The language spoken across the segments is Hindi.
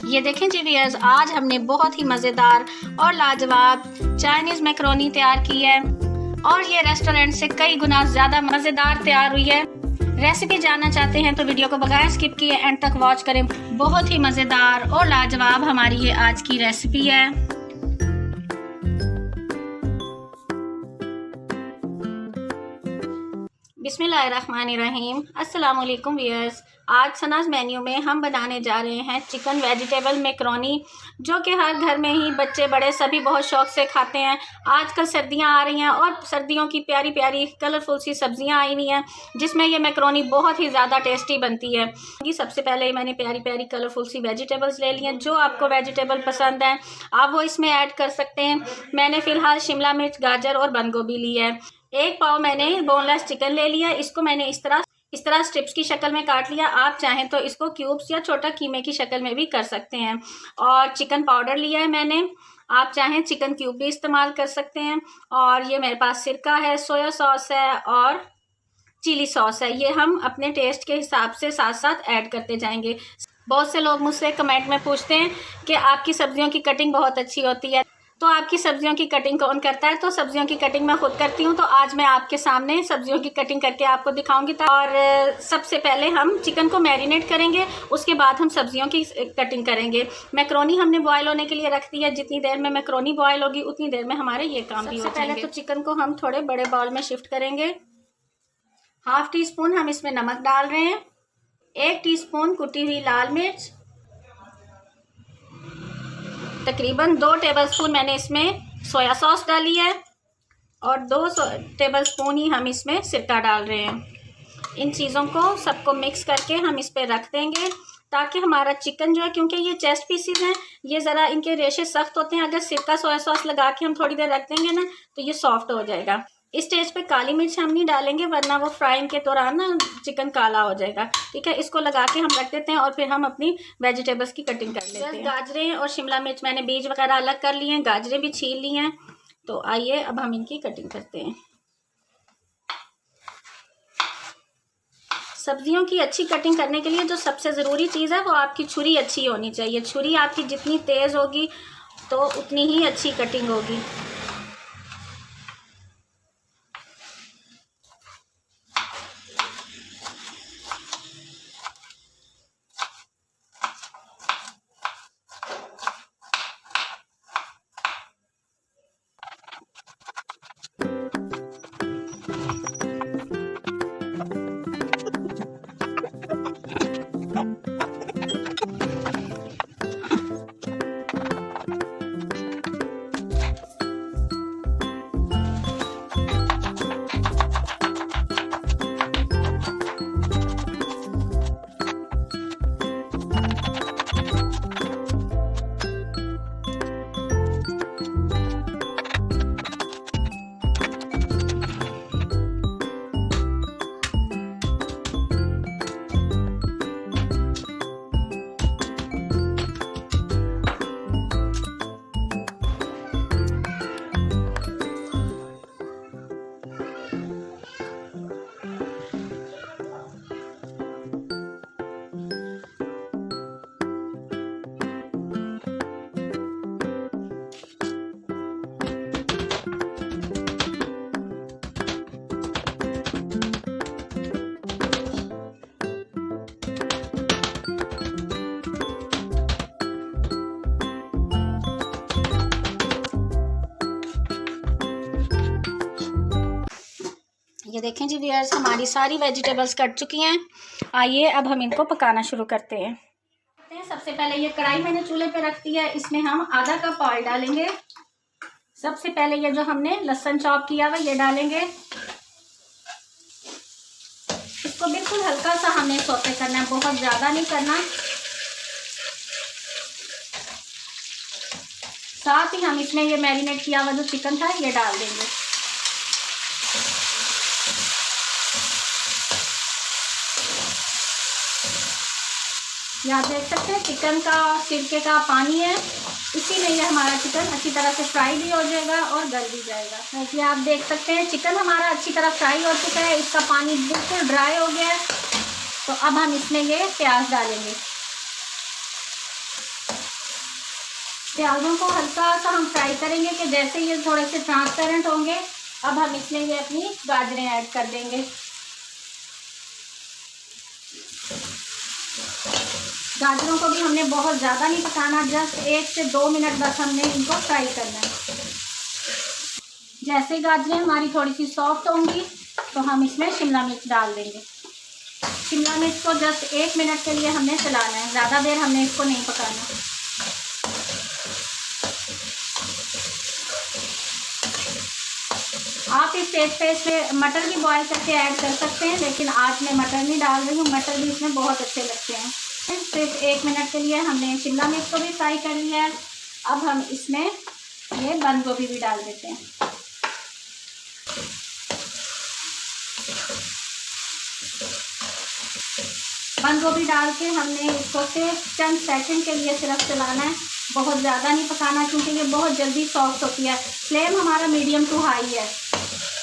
ये देखें जी व्यूअर्स, आज हमने बहुत ही मज़ेदार और लाजवाब चाइनीज़ मैक्रोनी तैयार की है और ये रेस्टोरेंट से कई गुना ज़्यादा मज़ेदार तैयार हुई है। रेसिपी जानना चाहते हैं तो वीडियो को बगैर स्किप किए एंड तक वॉच करें। बहुत ही मज़ेदार और लाजवाब हमारी ये आज की रेसिपी है। बिस्मिल्लाहिर्रहमानिर्रहीम। अस्सलाम वालेकुम व्यूअर्स। आज सनाज़ मेन्यू में हम बनाने जा रहे हैं चिकन वेजिटेबल मैक्रोनी, जो कि हर घर में ही बच्चे बड़े सभी बहुत शौक़ से खाते हैं। आजकल सर्दियां आ रही हैं और सर्दियों की प्यारी प्यारी कलरफुल सी सब्जियां आई हुई हैं, जिसमें ये मैक्रोनी बहुत ही ज़्यादा टेस्टी बनती है। सबसे पहले मैंने प्यारी प्यारी कलरफुल सी वेजिटेबल्स ले ली हैं। जो आपको वेजिटेबल पसंद है आप वो इसमें ऐड कर सकते हैं। मैंने फ़िलहाल शिमला मिर्च, गाजर और बंद गोभी ली है। एक पाव मैंने बोनलेस चिकन ले लिया। इसको मैंने इस तरह स्ट्रिप्स की शक्ल में काट लिया। आप चाहें तो इसको क्यूब्स या छोटा कीमे की शक्ल में भी कर सकते हैं। और चिकन पाउडर लिया है मैंने, आप चाहें चिकन क्यूब भी इस्तेमाल कर सकते हैं। और ये मेरे पास सिरका है, सोया सॉस है और चिली सॉस है। ये हम अपने टेस्ट के हिसाब से साथ साथ ऐड करते जाएंगे। बहुत से लोग मुझसे कमेंट में पूछते हैं कि आपकी सब्जियों की कटिंग बहुत अच्छी होती है, तो आपकी सब्जियों की कटिंग कौन करता है? तो सब्जियों की कटिंग मैं खुद करती हूँ। तो आज मैं आपके सामने सब्जियों की कटिंग करके आपको दिखाऊंगी। और सबसे पहले हम चिकन को मैरिनेट करेंगे, उसके बाद हम सब्जियों की कटिंग करेंगे। मैक्रोनी हमने बॉयल होने के लिए रख दी है। जितनी देर में मैक्रोनी बॉयल होगी उतनी देर में हमारे ये काम भी हो जाएंगे। पहले तो चिकन को हम थोड़े बड़े बाउल में शिफ्ट करेंगे। 1/2 टीस्पून हम इसमें नमक डाल रहे हैं, 1 टीस्पून कुटी हुई लाल मिर्च, तकरीबन 2 टेबलस्पून मैंने इसमें सोया सॉस डाली है और 2 टेबलस्पून ही हम इसमें सिरका डाल रहे हैं। इन चीज़ों को सबको मिक्स करके हम इस पर रख देंगे, ताकि हमारा चिकन जो है, क्योंकि ये चेस्ट पीसीज हैं, ये ज़रा इनके रेशे सख्त होते हैं। अगर सिरका सोया सॉस लगा के हम थोड़ी देर रख देंगे ना तो ये सॉफ्ट हो जाएगा। इस स्टेज पे काली मिर्च हम नहीं डालेंगे, वरना वो फ्राइंग के दौरान ना चिकन काला हो जाएगा। ठीक है, इसको लगा के हम रख देते हैं और फिर हम अपनी वेजिटेबल्स की कटिंग कर लेते हैं। गाजरें और शिमला मिर्च मैंने बीज वगैरह अलग कर लिए हैं, गाजरें भी छील ली हैं। तो आइए अब हम इनकी कटिंग करते हैं। सब्जियों की अच्छी कटिंग करने के लिए जो सबसे ज़रूरी चीज़ है वो आपकी छुरी अच्छी होनी चाहिए। छुरी आपकी जितनी तेज़ होगी तो उतनी ही अच्छी कटिंग होगी। ये देखें जी व्यूअर्स, हमारी सारी वेजिटेबल्स कट चुकी हैं। आइए अब हम इनको पकाना शुरू करते हैं। सबसे पहले ये कढ़ाई मैंने चूल्हे पे रख दी है, इसमें हम आधा कप ऑयल डालेंगे। सबसे पहले ये जो हमने लहसुन चॉप किया हुआ ये डालेंगे। इसको बिल्कुल हल्का सा हमें सौते करना है, बहुत ज़्यादा नहीं करना। साथ ही हम इसमें ये मैरिनेट किया हुआ जो चिकन था ये डाल देंगे। ये आप देख सकते हैं चिकन का सिरके का पानी है, इसी में ये हमारा चिकन अच्छी तरह से फ्राई भी हो जाएगा और गल भी जाएगा। ये आप देख सकते हैं चिकन हमारा अच्छी तरह फ्राई हो चुका है, इसका पानी बिल्कुल ड्राई हो गया है। तो अब हम इसमें ये प्याज डालेंगे। प्याज़ों को हल्का सा हम फ्राई करेंगे कि जैसे ये थोड़े से ट्रांसपेरेंट होंगे, अब हम इसमें ये अपनी गाजरें ऐड कर देंगे। गाजरों को भी हमने बहुत ज़्यादा नहीं पकाना, जस्ट 1 से 2 मिनट बस हमने इनको फ्राई करना है। जैसे गाजरें हमारी थोड़ी सी सॉफ्ट होंगी तो हम इसमें शिमला मिर्च डाल देंगे। शिमला मिर्च को जस्ट 1 मिनट के लिए हमने चलाना है, ज़्यादा देर हमने इसको नहीं पकाना। आप इस स्टेज पे इसमें मटर भी बॉईल करके ऐड कर सकते हैं, लेकिन आज मैं मटर नहीं डाल रही हूँ, मटर भी इसमें बहुत अच्छे लगते हैं। सिर्फ 1 मिनट के लिए हमने शिमला मिर्च को भी फ्राई कर लिया है। अब हम इसमें ये बंद गोभी भी डाल देते हैं। बंद गोभी डाल के हमने इसको सिर्फ चंद सेकंड के लिए सिर्फ चलाना है, बहुत ज़्यादा नहीं पकाना, क्योंकि ये बहुत जल्दी सॉफ्ट होती है। फ्लेम हमारा मीडियम टू हाई है,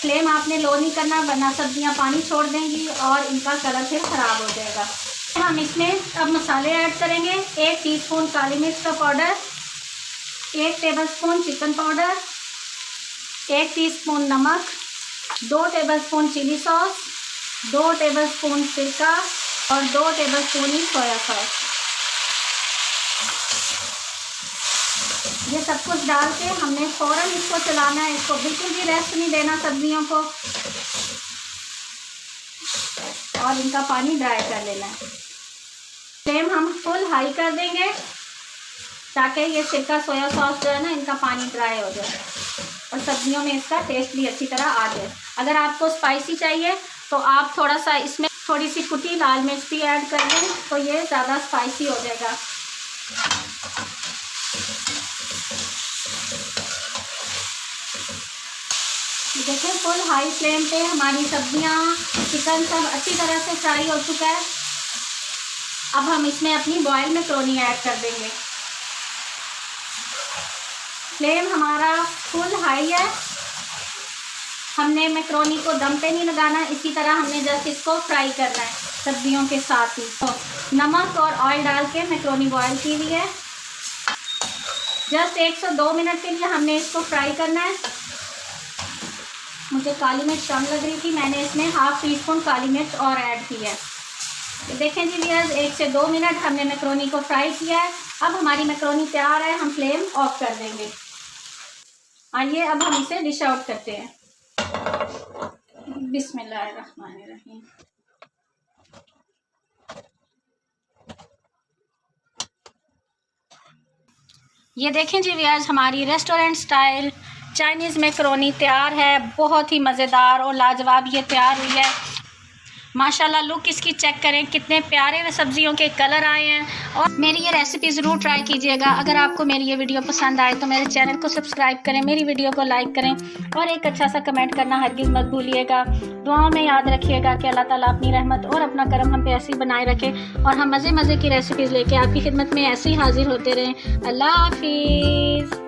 फ्लेम आपने लो नहीं करना, वरना सब्जियां पानी छोड़ देंगी और इनका कलर फिर ख़राब हो जाएगा। हम इसमें अब मसाले ऐड करेंगे। 1 टीस्पून काली मिर्च का powder, 1 tablespoon chicken powder, 1 teaspoon नमक, 2 टेबलस्पून चिली सॉस, 2 टेबलस्पून सिरका और 2 टेबलस्पून ही सोया सॉस। ये सब कुछ डाल के हमने फ़ौरन इसको चलाना है, इसको बिल्कुल भी रेस्ट नहीं देना सब्जियों को, और इनका पानी ड्राई कर लेना है। फ्लेम हम फुल हाई कर देंगे ताकि ये सिरका सोया सॉस जो है ना, इनका पानी ड्राई हो जाए और सब्जियों में इसका टेस्ट भी अच्छी तरह आ जाए। अगर आपको स्पाइसी चाहिए तो आप थोड़ा सा इसमें थोड़ी सी कुटी लाल मिर्च भी ऐड कर दें, तो ये ज़्यादा स्पाइसी हो जाएगा। देखिए फुल हाई फ्लेम पे हमारी सब्जियां, चिकन सब अच्छी तरह से फ्राई हो चुका है। अब हम इसमें अपनी बॉयल मैक्रोनी ऐड कर देंगे। फ्लेम हमारा फुल हाई है, हमने मैक्रोनी को दम पे नहीं लगाना, इसी तरह हमने जस्ट इसको फ्राई करना है सब्जियों के साथ ही। तो नमक और ऑयल डाल के मैक्रोनी बॉयल की हुई है, जस्ट 1 से 2 मिनट के लिए हमने इसको फ्राई करना है। मुझे काली मिर्च कम लग रही थी, मैंने इसमें ½ टीस्पून काली मिर्च और ऐड की है। तो देखें जी व्यूअर्स, 1 से 2 मिनट हमने मैक्रोनी को फ्राई किया है। अब हमारी मैक्रोनी तैयार है, हम फ्लेम ऑफ कर देंगे। आइए अब हम इसे डिश आउट करते हैं। बिस्मिल्लाहिर्रहमानिर्रहीम। ये देखें जी व्यूअर्स, हमारी रेस्टोरेंट स्टाइल चाइनीज़ मैक्रोनी तैयार है। बहुत ही मज़ेदार और लाजवाब ये तैयार हुई है। माशाल्लाह लुक इसकी चेक करें, कितने प्यारे सब्जियों के कलर आए हैं। और मेरी ये रेसिपी ज़रूर ट्राई कीजिएगा। अगर आपको मेरी ये वीडियो पसंद आए तो मेरे चैनल को सब्सक्राइब करें, मेरी वीडियो को लाइक करें और एक अच्छा सा कमेंट करना हरगिज़ मत भूलिएगा। दुआओं में याद रखिएगा कि अल्लाह ताला अपनी रहमत और अपना करम हम पे ऐसे ही बनाए रखे और हम मज़े मज़े की रेसिपीज़ लेके आपकी खिदमत में ऐसे ही हाजिर होते रहें। अल्लाह हाफिज़।